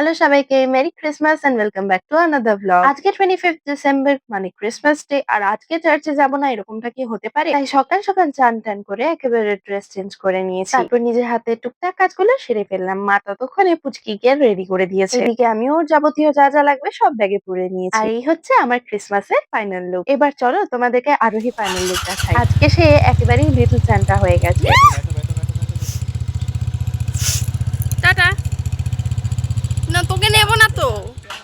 Hello সবাইকে merry Christmas and welcome back to another vlog. আজকে 25th December মানে Christmas day আর আজকে চার্চে যাব না এরকমটা কি হতে পারে? তাই সকাল সকাল চান টান করে একেবারে ড্রেস চেঞ্জ করে নিয়েছি। তারপর নিজের হাতে টুকটাক কাজগুলো সেরে ফেললাম। মা ততক্ষণে পুচকিকে রেডি করে দিয়েছে। এদিকে আমিও ওর যাবতীয় যা যা লাগবে সব ব্যাগে পুরে নিয়েছি। আর এই হচ্ছে আমার ক্রিসমাসের ফাইনাল লুক। এবার চলো তোমাদেরকে আরোহী ফাইনাল লুক দেখাই। আজকে সে একেবারেই লিটল সান্টা হয়ে গেছে। টাটা। না তোকে নেব না তো,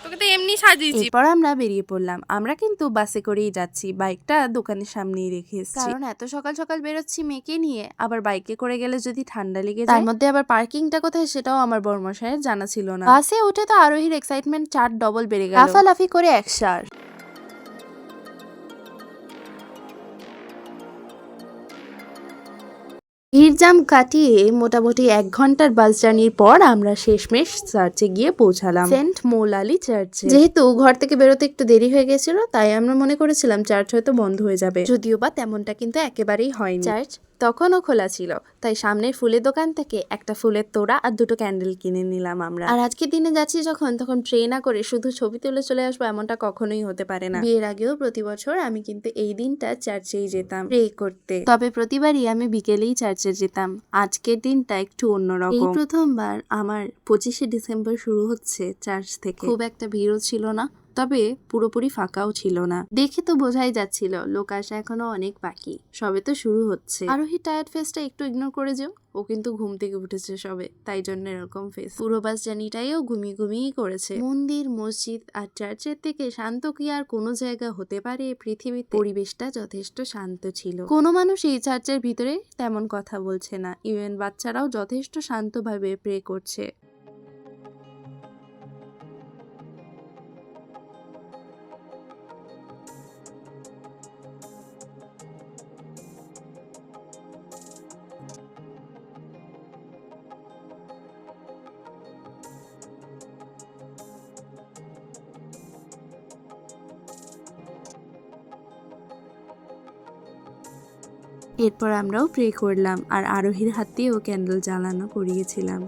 তোকে তো এমনি সাজিয়েছি। এরপর আমরা বেরিয়ে পড়লাম। আমরা কিন্তু বাসে করেই যাচ্ছি, বাইকটা দোকানের সামনেই রেখে এসেছি, কারণ এত সকাল সকাল বেরোচ্ছি মেয়েকে নিয়ে, আবার বাইকে করে গেলে যদি ঠান্ডা লেগে যায়, তার মধ্যে আবার পার্কিংটা কোথায় সেটাও আমার বর্মশায়ের জানা ছিল না। বাসে উঠে তো আরোহীর এক্সাইটমেন্ট 4 ডবল বেড়ে গেল, লাফালাফি করে একসার। ভিড়জাম কাটিয়ে মোটামুটি 1 ঘন্টার বাস জার্নির পর আমরা শেষমেশ চার্চে গিয়ে পৌঁছালাম, সেন্ট মৌলালি চার্চে। যেহেতু ঘর থেকে বেরোতে একটু দেরি হয়ে গেছিল, তাই আমরা মনে করেছিলাম চার্চ হয়তো বন্ধ হয়ে যাবে, যদিও বা তেমনটা কিন্তু একেবারেই হয়নি। চার্চ তখনও খোলা ছিল, তাই সামনের ফুলের দোকান থেকে একটা ফুলের তোড়া আর 2টো ক্যান্ডেল কিনে নিলাম আমরা। আর আজকের দিনে যাচ্ছি যখন, তখন প্রে না করে শুধু ছবি তুলে চলে আসবো এমনটা কখনোই হতে পারে না। বিয়ের আগেও প্রতি বছর আমি কিন্তু এই দিনটা চার্চেই যেতাম প্রে করতে, তবে প্রতিবারই আমি বিকেলেই চার্চে যেতাম। আজকের দিনটা একটু অন্যরকম। এই প্রথমবার আমার 25শে ডিসেম্বর শুরু হচ্ছে চার্চ থেকে। খুব একটা ভিড়ও ছিল না, তবে পুরোপুরি ফাঁকাও ছিল না। দেখে তো বোঝাই যাচ্ছিল লোক আসা এখনো অনেক বাকি, সবে তো শুরু হচ্ছে। আরোহী টায়ার্ড ফেসটা একটু ইগনোর করে যেও, ও কিন্তু ঘুম থেকে উঠেছে সবে, তাই জন্য এরকম ফেস। পুরো বাস জার্নিটাইও ঘুমিয়ে ঘুমিয়েই করেছে। মন্দির, মসজিদ আর চার্চের থেকে শান্ত কি আর কোনো জায়গা হতে পারে পৃথিবীতে? পরিবেশটা যথেষ্ট শান্ত ছিল, কোনো মানুষই চার্চের ভিতরে তেমন কথা বলছে না, ইভেন বাচ্চারাও যথেষ্ট শান্তভাবে প্রে করছে। এরপর আমরাও প্রে করলাম আর আরোহীর হাত দিয়েও ক্যান্ডেল জ্বালানো করিয়েছিলাম।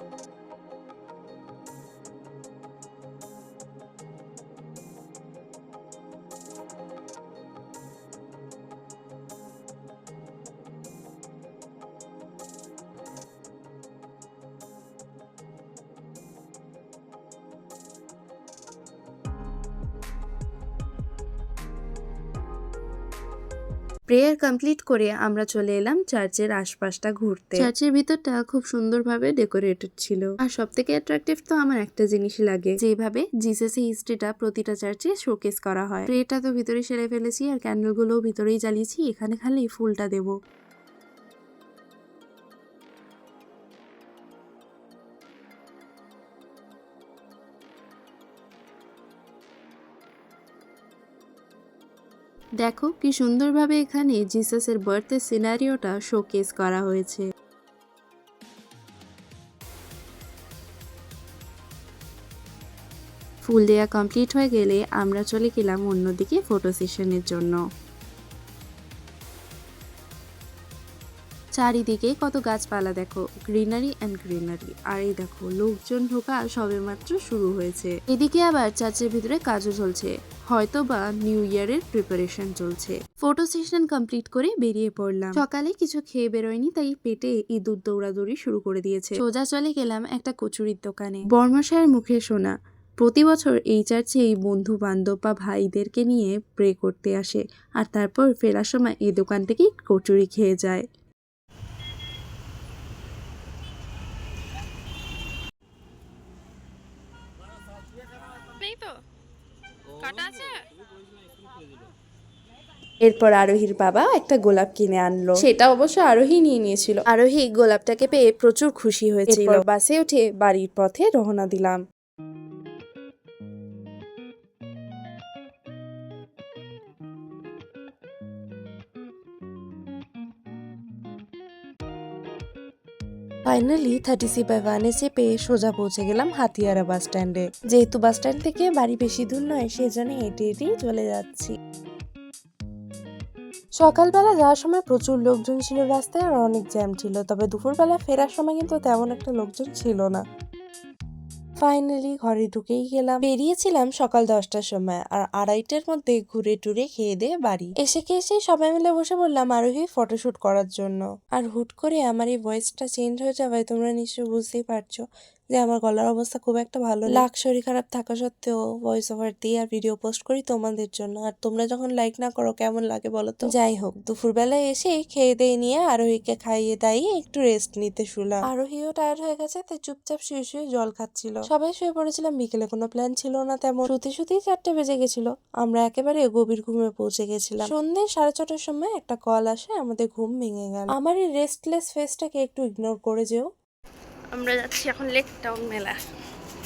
প্রেয়ার কমপ্লিট করে আমরা চলে এলাম চার্চের আশপাশটা ঘুরতে। চার্চের ভিতরটা খুব সুন্দরভাবে ডেকোরেটেড ছিল, আর সব থেকে অ্যাট্রাকটিভ তো আমার একটা জিনিসই লাগে, যেভাবে জিসাসের হিস্ট্রিটা প্রতিটা চার্চে শোকেস করা হয়। প্রেটা তো ভিতরে সেরে ফেলেছি, আর ক্যান্ডেল গুলোও ভিতরেই জ্বালিয়েছি, এখানে খালি ফুলটা দেবো। দেখো কি সুন্দরভাবে এখানে জিসাসের বার্থের সিনারিওটা শোকেস করা হয়েছে। ফুল দেয়া কমপ্লিট হয়ে গেলে আমরা চলে গেলাম অন্যদিকে ফটো সেশনের জন্য। চারিদিকে কত গাছপালা, দেখো গ্রিনারি অ্যান্ড গ্রিনারি। আর এই দেখো লোকজন ঢোকা সবেমাত্র শুরু হয়েছে। এদিকে আবার চার্চের ভিতরে কাজও চলছে, হয়তো বা নিউ ইয়ারের প্রিপারেশন চলছে। ফটো সেশন কমপ্লিট করে বেরিয়ে পড়লাম। সকালে কিছু খেয়ে বেরোয়নি, তাই পেটে ইঁদুর দৌড়াদৌড়ি শুরু করে দিয়েছে। সোজা চলে গেলাম একটা কচুরির দোকানে। বর্মশায়ের মুখে শোনা প্রতি বছর এই চার্চে এই বন্ধু বান্ধব বা ভাইদেরকে নিয়ে প্রে করতে আসে, আর তারপর ফেরার সময় এই দোকান থেকেই কচুরি খেয়ে যায়। নেই তো, কাটা আছে। এরপর আরোহীর বাবা একটা গোলাপ কিনে আনলো, সেটা অবশ্য আরোহী নিয়ে নিয়েছিল। আরোহী গোলাপটাকে পেয়ে প্রচুর খুশি হয়েছিল। এরপর বাসে উঠে বাড়ির পথে রওনা দিলাম। ফাইনালি 30C/1 চেপে সোজা পৌঁছে গেলাম হাতিয়ারা বাস স্ট্যান্ডে। যেহেতু বাস স্ট্যান্ড থেকে বাড়ি বেশি দূর নয়, সেজন্য হেঁটে হেঁটেই চলে যাচ্ছি। সকালবেলা যাওয়ার সময় প্রচুর লোকজন ছিল রাস্তায়, আর অনেক জ্যাম ছিল, তবে দুপুরবেলা ফেরার সময় কিন্তু তেমন একটা লোকজন ছিল না। ফাইনালি ঘরে ঢুকেই গেলাম। বেরিয়েছিলাম সকাল 10টার সময়, আর 2:30টার মধ্যে ঘুরে টুরে খেয়ে দিয়ে বাড়ি এসেই সবাই মিলে বসে বললাম আরোহী ফটোশুট করার জন্য। আর হুট করে আমার এই ভয়েসটা চেঞ্জ হয়ে যাওয়ায় তোমরা নিশ্চয়ই বুঝতেই পারছো যে আমার গলার অবস্থা খুব একটা ভালো না। শরীর খারাপ থাকা সত্ত্বেও ভয়েস ওভার দিই আর ভিডিও পোস্ট করি তোমাদের জন্য, আর তোমরা যখন লাইক না করো কেমন লাগে বলো তো। যাই হোক, দুপুরবেলায় এসে খেয়ে দিয়ে নিয়ে আরোহীকে খাইয়ে দাইয়ে একটু রেস্ট নিতে শুলাম। আরোহীও টায়ার্ড হয়ে গেছে, তাই চুপচাপ শুয়ে শুয়ে জল খাচ্ছিল। সবাই শুয়ে পড়েছিলাম, বিকেলে কোনো প্ল্যান ছিল না তেমন। শুতেই 4টে বেজে গেছিল, আমরা একেবারে গভীর ঘুমে পৌঁছে গেছিলাম। সন্ধ্যে 6:30টার সময় একটা কল আসে, আমাদের ঘুম ভেঙে গেল। আমার এই রেস্টলেস ফেসটাকে একটু ইগনোর করে যেও। আমরা যাচ্ছি এখন লেক টাউন মেলা।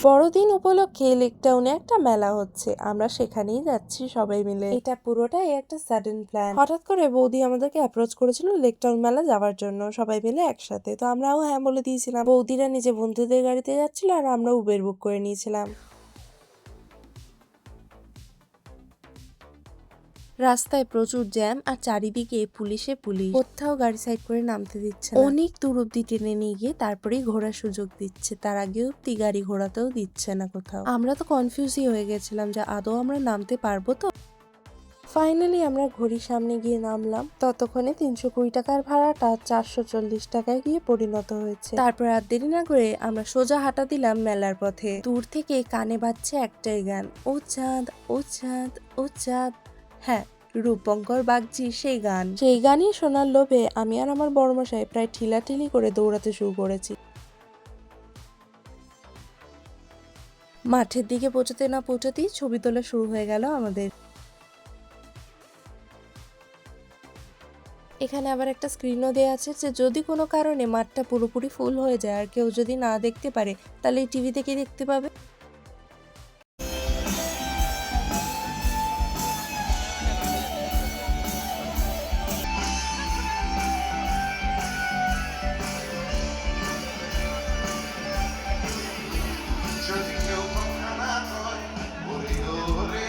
বড়দিন উপলক্ষে লেক টাউনে একটা মেলা হচ্ছে, আমরা সেখানেই যাচ্ছি সবাই মিলে। এটা পুরোটাই একটা সাডেন প্ল্যান। হঠাৎ করে বৌদি আমাদেরকে অ্যাপ্রোচ করেছিল লেক টাউন মেলা যাওয়ার জন্য সবাই মিলে একসাথে, তো আমরাও হ্যাঁ বলে দিয়েছিলাম। বৌদিরা নিজে বন্ধুদের গাড়িতে যাচ্ছিল আর আমরা উবের বুক করে নিয়েছিলাম। রাস্তায় প্রচুর জ্যাম আর চারিদিকে পুলিশ, কোথাও গাড়ি সাইড করে নামতে দিচ্ছে না। অনেক দূর অব্দি টেনে নিয়ে গিয়ে তারপরেই ঘোরার সুযোগ দিচ্ছে, তার আগে অব্দি গাড়ি ঘোরাতেও দিচ্ছে না কোথাও। আমরা তো কনফিউজই হয়ে গেছিলাম যে আদৌ আমরা নামতে পারবো তো। ফাইনালি আমরা ঘড়ির সামনে গিয়ে নামলাম। ততক্ষণে 320 টাকার ভাড়াটা 440 টাকায় গিয়ে পরিণত হয়েছে। তারপর আর দেরি না করে আমরা সোজা হাঁটা দিলাম মেলার পথে। দূর থেকে কানে বাজছে একটাই গান, ও চাঁদ ও চাঁদ ও চাঁদ। হ্যাঁ, রূপঙ্কর বাগচি সেই গানই শোনার লোভে আমি আর আমার বড়মশাই প্রায় ঠিলাঠিলি করে দৌড়াতে শুরু করেছি। মাঠের দিকে পৌঁছতে না পৌঁছতেই ছবি তোলা শুরু হয়ে গেল আমাদের। এখানে আবার একটা স্ক্রিনও দেওয়া আছে যে যদি কোনো কারণে মাঠটা পুরোপুরি ফুল হয়ে যায় আর কেউ যদি না দেখতে পারে তাহলে এই টিভি থেকে দেখতে পাবে। যদি কেউ কথা না কয়, ওরে ওরে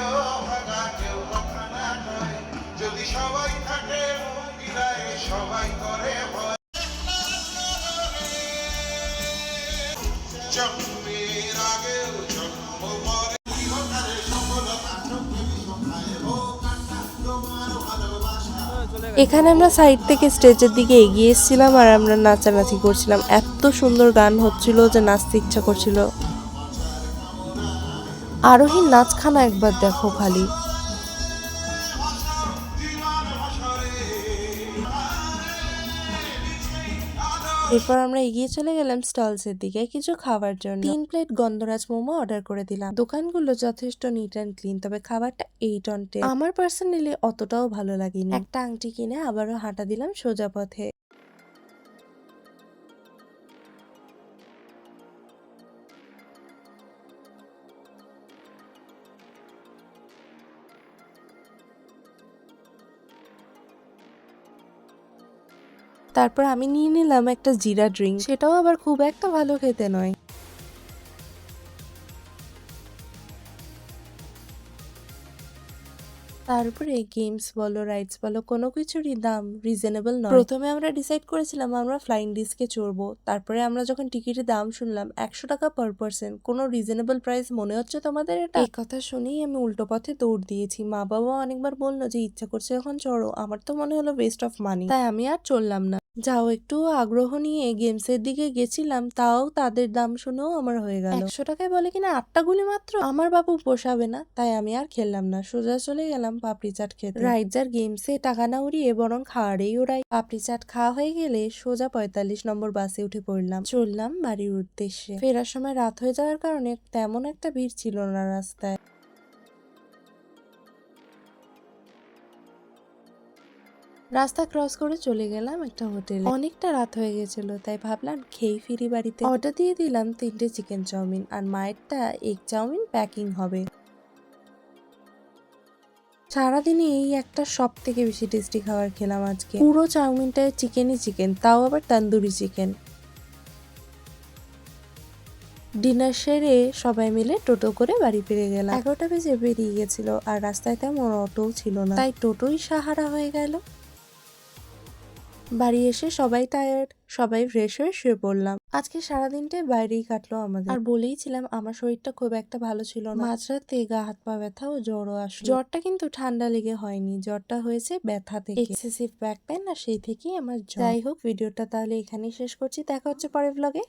ও ভাঙা কেউ কথা না কয়, যদি সবাই থাকে মন্দিরায় সবাই করে ভয়। জন্মের আগেও জন্ম পরে ইহকালে সফলতা চোখে বিষখায় হোক আশা তোমার ভালোবাসা। এখানে আমরা সাইড থেকে স্টেজের দিকে এগিয়ে এসেছিলাম আর আমরা নাচানাচি করছিলাম। এত সুন্দর গান হচ্ছিল যে নাচতে ইচ্ছা করছিল। আরোহীর নাচখানা একবার দেখো খালি। এরপর আমরা এগিয়ে চলে গেলাম স্টলসের দিকে কিছু খাবার জন্য। 3 প্লেট গন্ধরাজ মোমো অর্ডার করে দিলাম। দোকানগুলো যথেষ্ট নিট অ্যান্ড ক্লিন, তবে খাবারটা 8 on 10। আমার পার্সোনালি অতটাও ভালো লাগেনি। একটা আংটি কিনে আবারও হাঁটা দিলাম সোজা পথে। তারপর আমি নিয়ে নিলাম একটা জিরা ড্রিঙ্ক, সেটাও আবার খুব একটা ভালো খেতে নয়। তারপরে গেমস বলো রাইডস বলো কোনো কিছুরই দাম রিজনেবল নয়। প্রথমে আমরা ডিসাইড করেছিলাম আমরা ফ্লাইং ডিস্কে চড়বো, তারপরে আমরা যখন টিকিটের দাম শুনলাম 100 টাকা পার পার্সন, কোনো রিজনেবল প্রাইস মনে হচ্ছে তোমাদের এটা? এই কথা শুনেই আমি উল্টো পথে দৌড় দিয়েছি। মা বাবা অনেকবার বললো যে ইচ্ছা করছে এখন চড়ো, আমার তো মনে হলো ওয়েস্ট অফ মানি, তাই আমি আর চললাম না। যাও একটু আগ্রহ নিয়ে গেমসের দিকে গেছিলাম, তাও তাদের দাম শুনেও আমার হয়ে গেল 100 টাকায় বলে কিনা 8টা গুলি মাত্র। আমার বাবু পোষাবে না, তাই আমি আর খেললাম না, সোজা চলে গেলাম পাপড়ি চাট খেতে। রাইডস আর গেমসে টাকা না উড়িয়ে বরং খাওয়ারেই ওরাই। পাপড়ি চাট খাওয়া হয়ে গেলে সোজা 45 নম্বর বাসে উঠে পড়লাম, চললাম বাড়ির উদ্দেশ্যে। ফেরার সময় রাত হয়ে যাওয়ার কারণে তেমন একটা ভিড় ছিল না রাস্তায়। রাস্তা ক্রস করে চলে গেলাম একটা হোটেলে। অনেকটা রাত হয়ে গেছিল, তাই ভাবলাম খেয়ে ফিরি বাড়িতে। অর্ডার দিয়ে দিলাম 3টে চিকেন চাউমিন আর মায়েরটা এগ চাউমিন প্যাকিং হবে। সারাদিনে এই একটা সব থেকে বেশি টেস্টি খাবার খেলাম আজকে। পুরো চাউমিনটায় চিকেনই চিকেন, তাও আবার তন্দুরি চিকেন। ডিনার সেরে সবাই মিলে টোটো করে বাড়ি ফিরে গেলাম। 11টা বেজে বেরিয়ে গেছিল আর রাস্তায় তেমন অটোও ছিল না, তাই টোটোই সাহারা হয়ে গেল। বাড়ি এসে সবাই টায়ার্ড, সবাই ফ্রেশ হয়ে শুয়ে পড়লাম। আজকে সারাদিনটাই বাইরেই কাটলো আমাদের। আর বলেইছিলাম আমার শরীরটা খুব একটা ভালো ছিল না। মাঝরাতে গা হাত পা ব্যথা ও জ্বরও আসলো। জ্বরটা কিন্তু ঠান্ডা লেগে হয়নি, জ্বরটা হয়েছে ব্যথা থেকে, এক্সেসিভ ব্যাক পেন, আর সেই থেকেই আমার জ্বর। যাই হোক, ভিডিওটা তাহলে এখানেই শেষ করছি। দেখা হচ্ছে পরের ব্লগে।